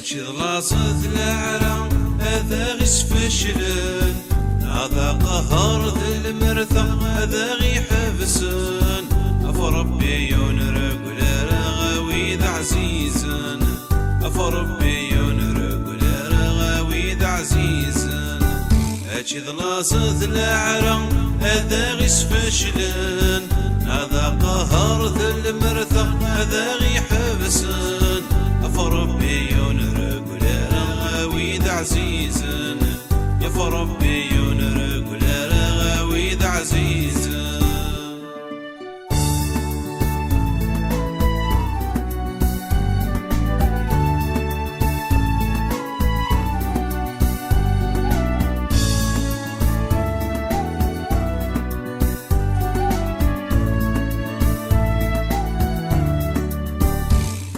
أشي ضلاصة العرا هذا غيس فشلن هذا قهر ذي المرثى هذا غي حبسن أفربي ينرق لرغوي ذا عزيزن أفربي ينرق لرغوي ذا عزيزن أشي ضلاصة العرا هذا غيس فشلن هذا قهر ذي المرثى هذا غي حبسن أفربي ينرق لرغوي ذا عزيزن يا فربي ينرق لرغوي ذا عزيزن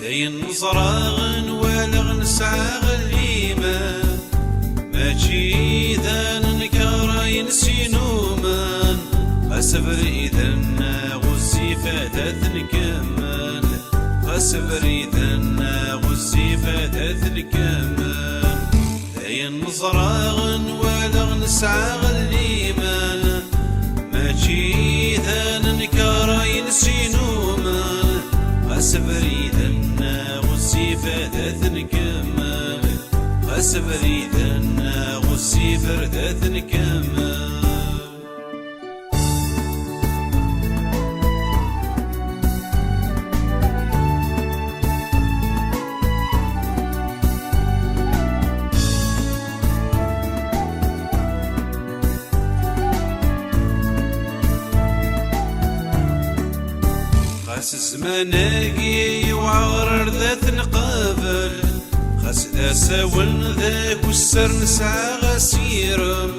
دين صراغ ولغ نسعى غليمان ماشي إذا نكار ينسي نومان أصبر إذا غزي فاتت نكمل أصبر إذا غزي فاتت نكمل دين صراغ ولغ نسعى غليمان ماشي إذا نكار ينسي نومان أصبر إذا غزي فاتت نكمل أصبر إذا غزي فردت نكمل خاس الزماناقي وعور ذات نقابل خاس ذا ساون ذاك والسر نسعى غسيرم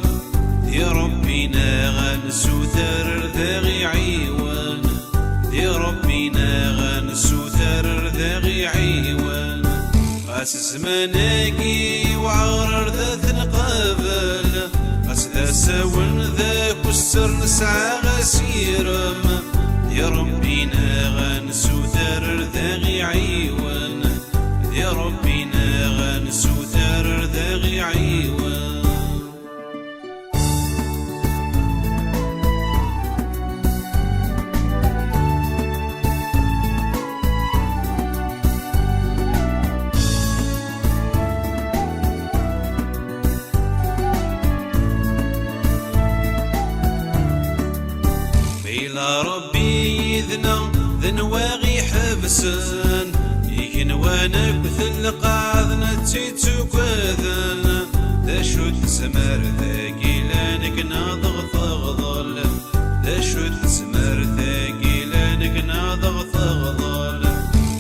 يا ربينا غنسوتر ذاغي عيوان يا ربينا غنسوتر ذاغي عيوان خاس الزماناقي وعور ذات نقابل خاس ذا ساون ذاك والسر نسعى غسيرم يا ربينا غنسوتر ذاغي عيوان يا ربينا غنسوتر ذاغي عيوان بيلا ربي يذنا ذنواغي حبسن يكن وانا كثل قاذنا تيتو كذن ذا شد سمر ذاكي لانك ناضغ تغضل ذا شد سمر ذاكي لانك ناضغ تغضل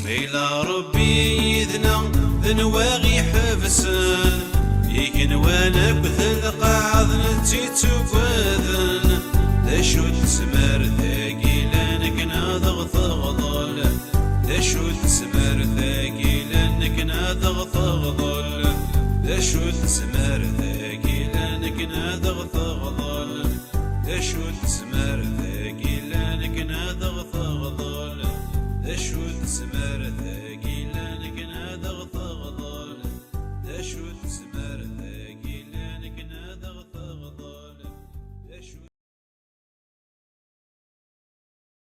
بيلا ربي يذنا ذنواغي حبسن يكن وانا كثل قاذنا تيتو كذن ذا شد سمر